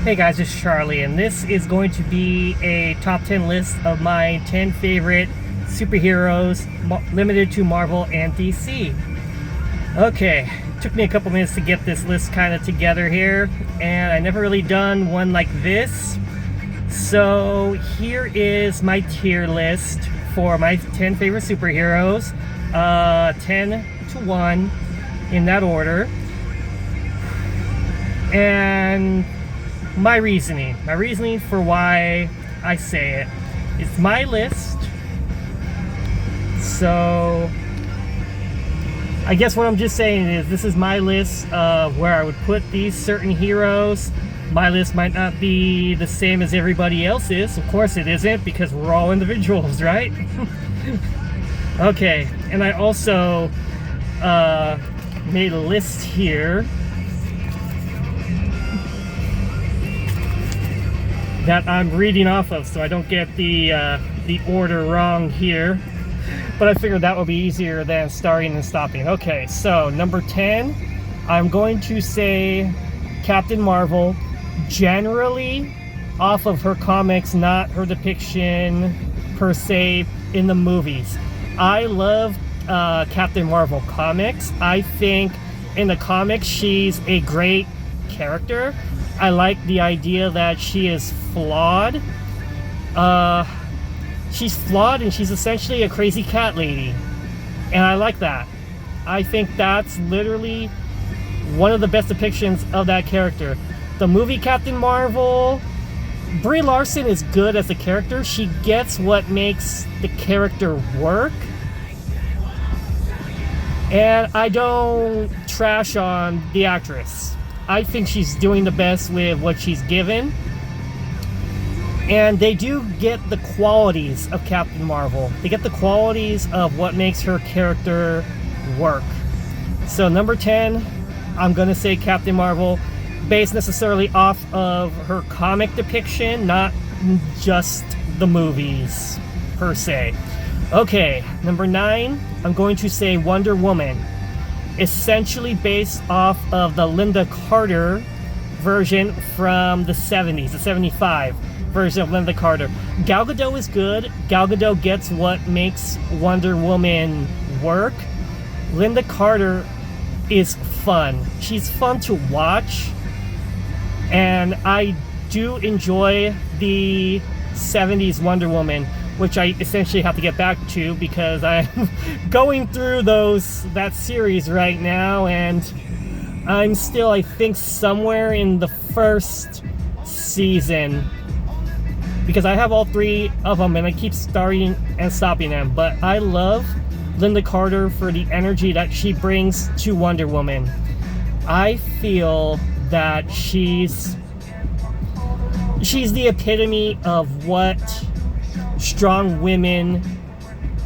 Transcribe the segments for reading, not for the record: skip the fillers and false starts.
Hey guys, it's Charlie, and this is going to be a top 10 list of my 10 favorite superheroes limited to Marvel and DC. Okay, took me a couple minutes to get this list kind of together here, and I never really done one like this. So here is my tier list for my 10 favorite superheroes, 10 to 1 in that order. And my reasoning for why I say it. It's my list. So I guess what I'm just saying is this is my list of where I would put these certain heroes. My list might not be the same as everybody else's. Of course it isn't, because we're all individuals, right? Okay, and I also made a list here that I'm reading off of, so I don't get the order wrong here. But I figured that would be easier than starting and stopping. Okay, so number 10, I'm going to say Captain Marvel, generally off of her comics, not her depiction per se in the movies. I love Captain Marvel comics. I think in the comics she's a great character. I like the idea that she is flawed. She's flawed and she's essentially a crazy cat lady. And I like that. I think that's literally one of the best depictions of that character. The movie Captain Marvel, Brie Larson is good as a character. She gets what makes the character work. And I don't trash on the actress. I think she's doing the best with what she's given. And they do get the qualities of Captain Marvel. They get the qualities of what makes her character work. So number 10, I'm going to say Captain Marvel, based necessarily off of her comic depiction, not just the movies per se. Okay, number 9, I'm going to say Wonder Woman. Essentially based off of the Linda Carter version from the 70s, the 75 version of Linda Carter. Gal Gadot is good. Gal Gadot gets what makes Wonder Woman work. Linda Carter is fun. She's fun to watch. And I do enjoy the 70s Wonder Woman, which I essentially have to get back to because I'm going through that series right now, and I'm still, I think, somewhere in the first season, because I have all 3 of them and I keep starting and stopping them. But I love Linda Carter for the energy that she brings to Wonder Woman. I feel that she's the epitome of what strong women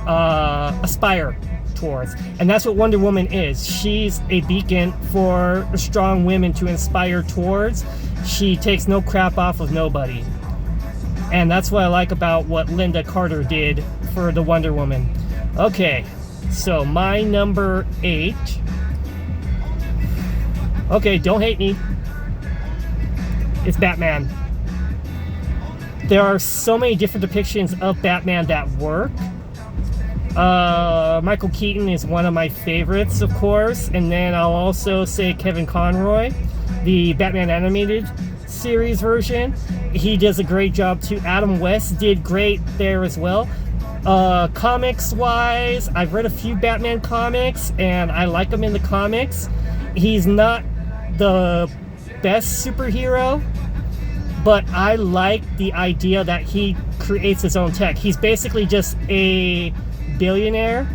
aspire towards, and that's what Wonder Woman is. She's a beacon for strong women to inspire towards. She takes no crap off of nobody, and that's what I like about what Linda Carter did for the Wonder Woman. Okay, so my number 8. Okay, don't hate me. It's Batman. There are so many different depictions of Batman that work. Michael Keaton is one of my favorites, of course. And then I'll also say Kevin Conroy, the Batman animated series version. He does a great job too. Adam West did great there as well. Comics-wise, I've read a few Batman comics, and I like him in the comics. He's not the best superhero, but I like the idea that he creates his own tech. He's basically just a billionaire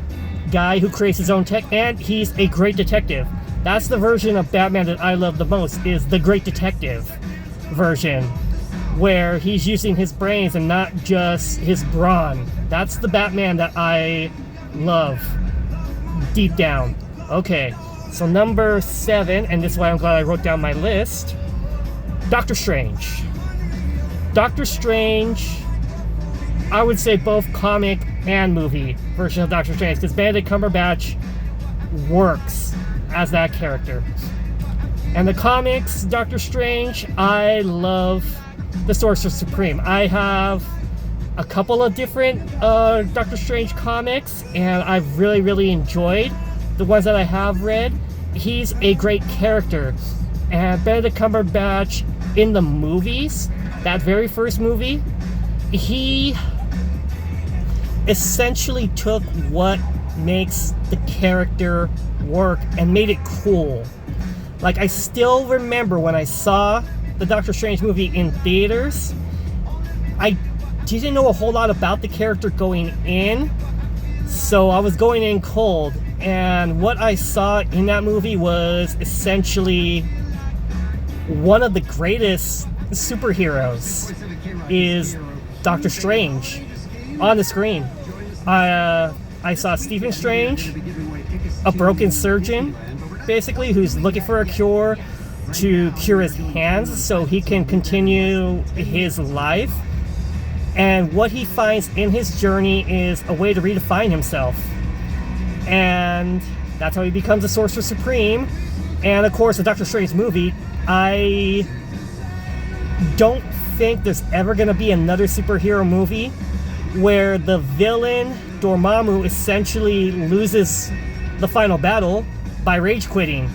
guy who creates his own tech, and he's a great detective. That's the version of Batman that I love the most, is the great detective version, where he's using his brains and not just his brawn. That's the Batman that I love deep down. Okay, so number 7, and this is why I'm glad I wrote down my list, Doctor Strange. Doctor Strange, I would say both comic and movie version of Doctor Strange, because Benedict Cumberbatch works as that character. And the comics, Doctor Strange, I love the Sorcerer Supreme. I have a couple of different Doctor Strange comics, and I've really enjoyed the ones that I have read. He's a great character. And Benedict Cumberbatch in the movies, that very first movie, he essentially took what makes the character work and made it cool. Like, I still remember when I saw the Doctor Strange movie in theaters, I didn't know a whole lot about the character going in, so I was going in cold, and what I saw in that movie was essentially one of the greatest superheroes is Doctor Strange on the screen. I saw Stephen Strange, a broken surgeon, basically, who's looking for a cure to cure his hands so he can continue his life. And what he finds in his journey is a way to redefine himself. And that's how he becomes the Sorcerer Supreme. And of course, the Doctor Strange movie, I don't think there's ever going to be another superhero movie where the villain, Dormammu, essentially loses the final battle by rage quitting,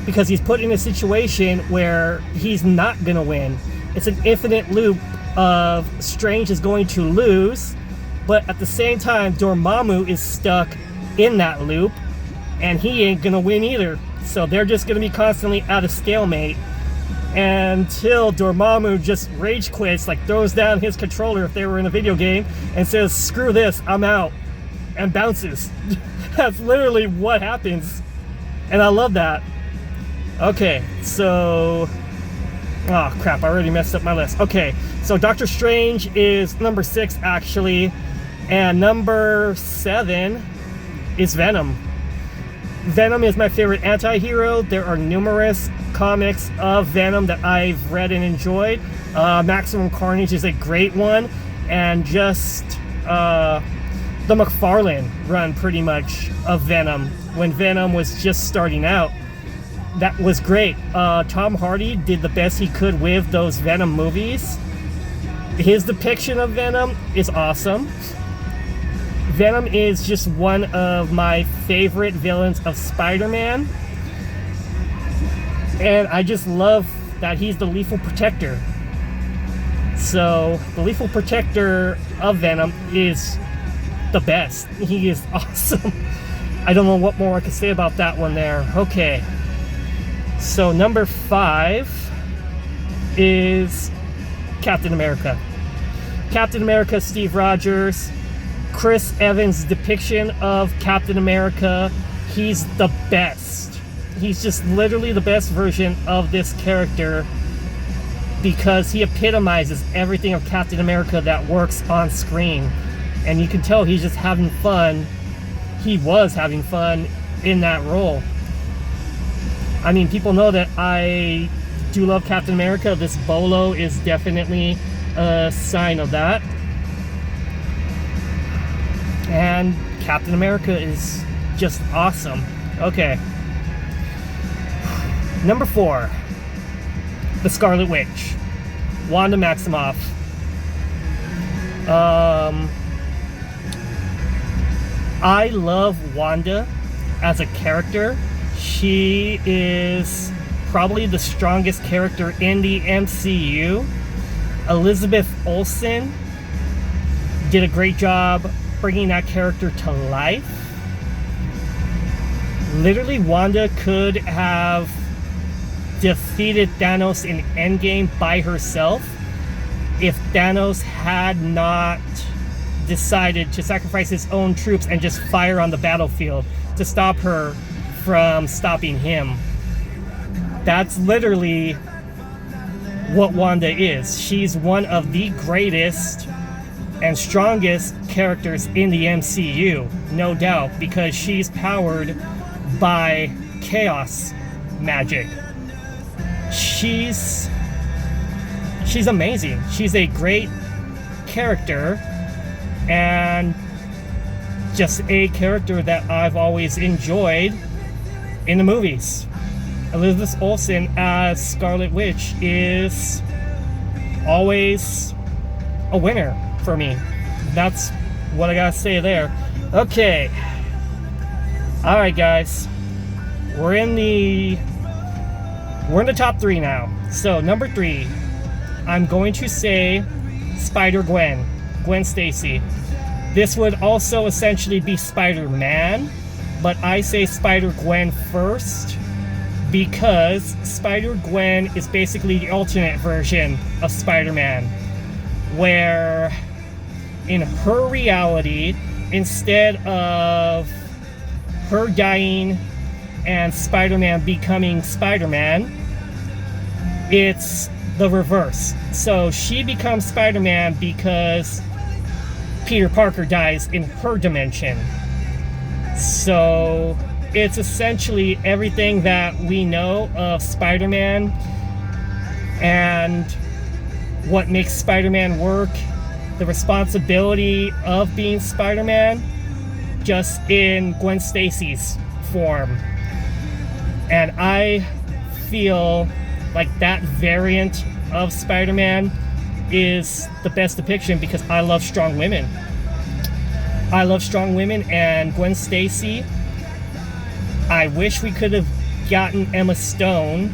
because he's put in a situation where he's not going to win. It's an infinite loop of Strange is going to lose, but at the same time, Dormammu is stuck in that loop, and he ain't going to win either. So they're just going to be constantly at a stalemate until Dormammu just rage quits, like throws down his controller if they were in a video game, and says, "Screw this, I'm out," and bounces. That's literally what happens. And I love that. Okay, so... oh, crap, I already messed up my list. Okay, so Doctor Strange is number 6, actually. And number 7 is Venom. Venom is my favorite anti-hero. There are numerous comics of Venom that I've read and enjoyed. Maximum Carnage is a great one. And just the McFarlane run, pretty much, of Venom, when Venom was just starting out. That was great. Tom Hardy did the best he could with those Venom movies. His depiction of Venom is awesome. Venom is just one of my favorite villains of Spider-Man. And I just love that he's the lethal protector. So, the lethal protector of Venom is the best. He is awesome. I don't know what more I can say about that one there. Okay. So number 5 is Captain America. Captain America, Steve Rogers. Chris Evans' depiction of Captain America. He's the best. He's just literally the best version of this character, because he epitomizes everything of Captain America that works on screen. And you can tell he's just having fun. He was having fun in that role. I mean, people know that I do love Captain America. This bolo is definitely a sign of that. And Captain America is just awesome. Okay. Number 4. The Scarlet Witch. Wanda Maximoff. I love Wanda as a character. She is probably the strongest character in the MCU. Elizabeth Olsen did a great job bringing that character to life. Literally, Wanda could have defeated Thanos in Endgame by herself if Thanos had not decided to sacrifice his own troops and just fire on the battlefield to stop her from stopping him. That's literally what Wanda is. She's one of the greatest and strongest characters in the MCU, no doubt, because she's powered by chaos magic. She's amazing. She's a great character, and just a character that I've always enjoyed in the movies. Elizabeth Olsen as Scarlet Witch is always a winner for me. That's what I gotta say there. Okay. Alright, guys. We're in the top 3 now. So, number 3, I'm going to say Spider-Gwen. Gwen Stacy. This would also essentially be Spider-Man, but I say Spider-Gwen first because Spider-Gwen is basically the alternate version of Spider-Man, where in her reality, instead of her dying and Spider-Man becoming Spider-Man, it's the reverse. So she becomes Spider-Man because Peter Parker dies in her dimension. So it's essentially everything that we know of Spider-Man and what makes Spider-Man work, the responsibility of being Spider-Man, just in Gwen Stacy's form. And I feel like that variant of Spider-Man is the best depiction because I love strong women. I love strong women, and Gwen Stacy, I wish we could have gotten Emma Stone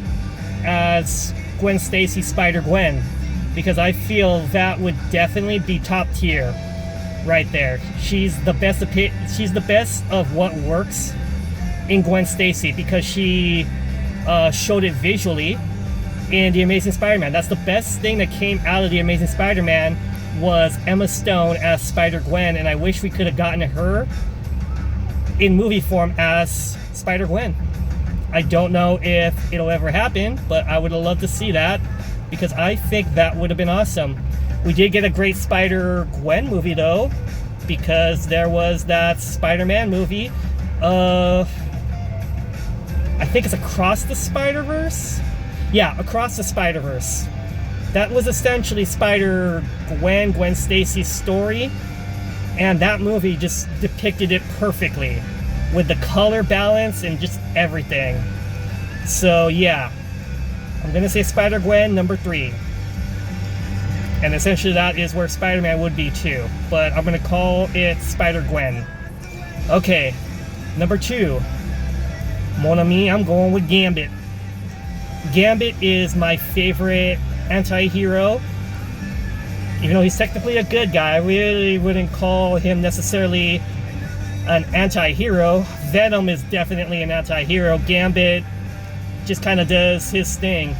as Gwen Stacy Spider-Gwen, because I feel that would definitely be top tier right there. She's the best of what works in Gwen Stacy because she showed it visually in The Amazing Spider-Man. That's the best thing that came out of The Amazing Spider-Man was Emma Stone as Spider-Gwen, and I wish we could have gotten her in movie form as Spider-Gwen. I don't know if it'll ever happen, but I would have loved to see that because I think that would have been awesome. We did get a great Spider-Gwen movie though, because there was that Spider-Man movie. I think it's Across the Spider-Verse? Yeah, Across the Spider-Verse. That was essentially Spider-Gwen, Gwen Stacy's story, and that movie just depicted it perfectly with the color balance and just everything. So yeah, I'm gonna say Spider-Gwen number 3. And essentially that is where Spider-Man would be too, but I'm gonna call it Spider-Gwen. Okay, number 2. Mon ami, I'm going with Gambit. Gambit is my favorite anti-hero. Even though he's technically a good guy, I really wouldn't call him necessarily an anti-hero. Venom is definitely an anti-hero. Gambit just kind of does his thing.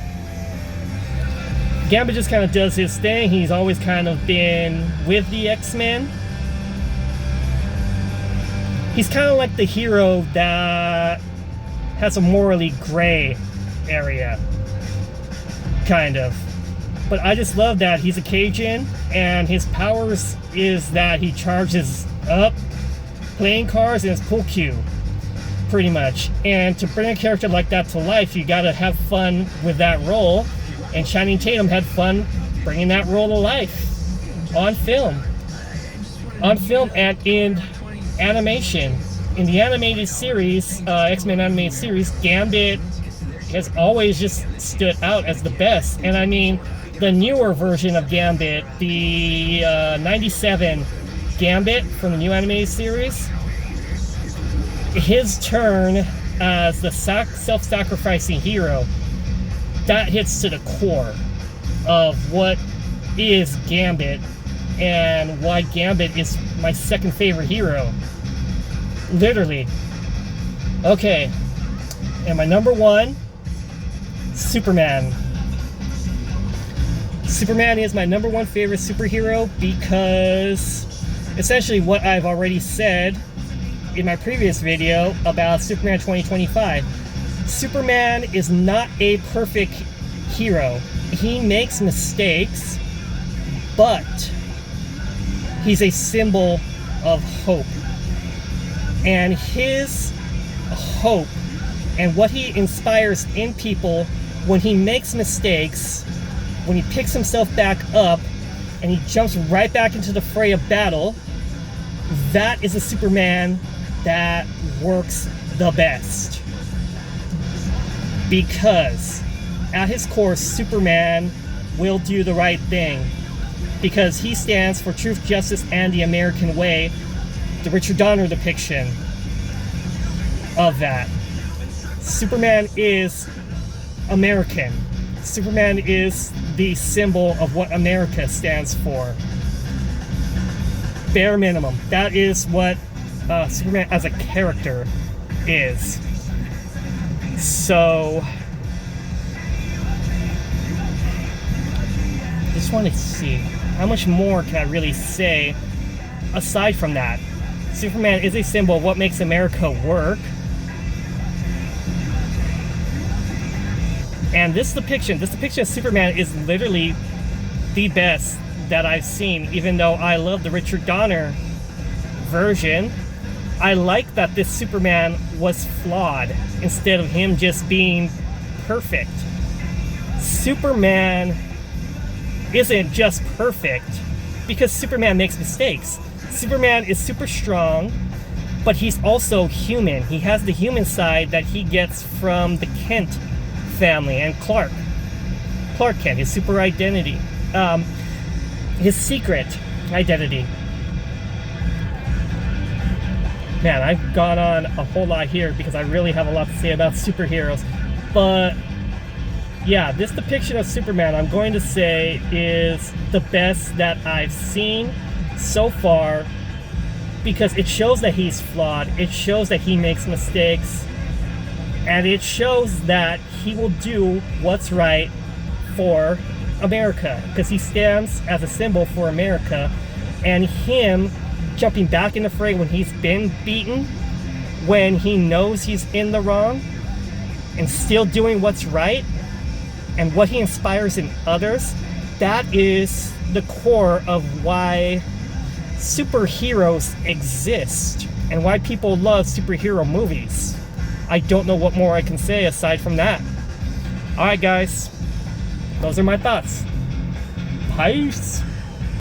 He's always kind of been with the X-Men. He's kind of like the hero that has a morally gray area, kind of. But I just love that he's a Cajun, and his powers is that he charges up playing cards in his pool cue, pretty much. And to bring a character like that to life, you gotta have fun with that role, and Channing Tatum had fun bringing that role to life on film and in animation. In the animated series, X-Men animated series, Gambit has always just stood out as the best. And I mean, the newer version of Gambit, the 97 Gambit from the new animated series, his turn as the self-sacrificing hero, that hits to the core of what is Gambit and why Gambit is my second favorite hero. Literally. Okay. And my number 1, Superman. Superman is my number 1 favorite superhero because essentially what I've already said in my previous video about Superman 2025. Superman is not a perfect hero. He makes mistakes, but he's a symbol of hope. And his hope and what he inspires in people when he makes mistakes, when he picks himself back up and he jumps right back into the fray of battle, that is a Superman that works the best. Because at his core, Superman will do the right thing. Because he stands for truth, justice, and the American way. The Richard Donner depiction of that. Superman is American. Superman is the symbol of what America stands for. Bare minimum. That is what Superman as a character is. So, just want to see how much more can I really say aside from that. Superman is a symbol of what makes America work. And this depiction of Superman is literally the best that I've seen, even though I love the Richard Donner version. I like that this Superman was flawed instead of him just being perfect. Superman isn't just perfect because Superman makes mistakes. Superman is super strong, but he's also human. He has the human side that he gets from the Kent family and Clark Kent, his super identity, his secret identity. Man, I've gone on a whole lot here because I really have a lot to say about superheroes. But yeah, this depiction of Superman, I'm going to say, is the best that I've seen so far because it shows that he's flawed, it shows that he makes mistakes, and it shows that he will do what's right for America because he stands as a symbol for America. And him jumping back in the fray when he's been beaten, when he knows he's in the wrong, and still doing what's right, and what he inspires in others, that is the core of why superheroes exist and why people love superhero movies. I don't know what more I can say aside from that. Alright guys, those are my thoughts. Peace!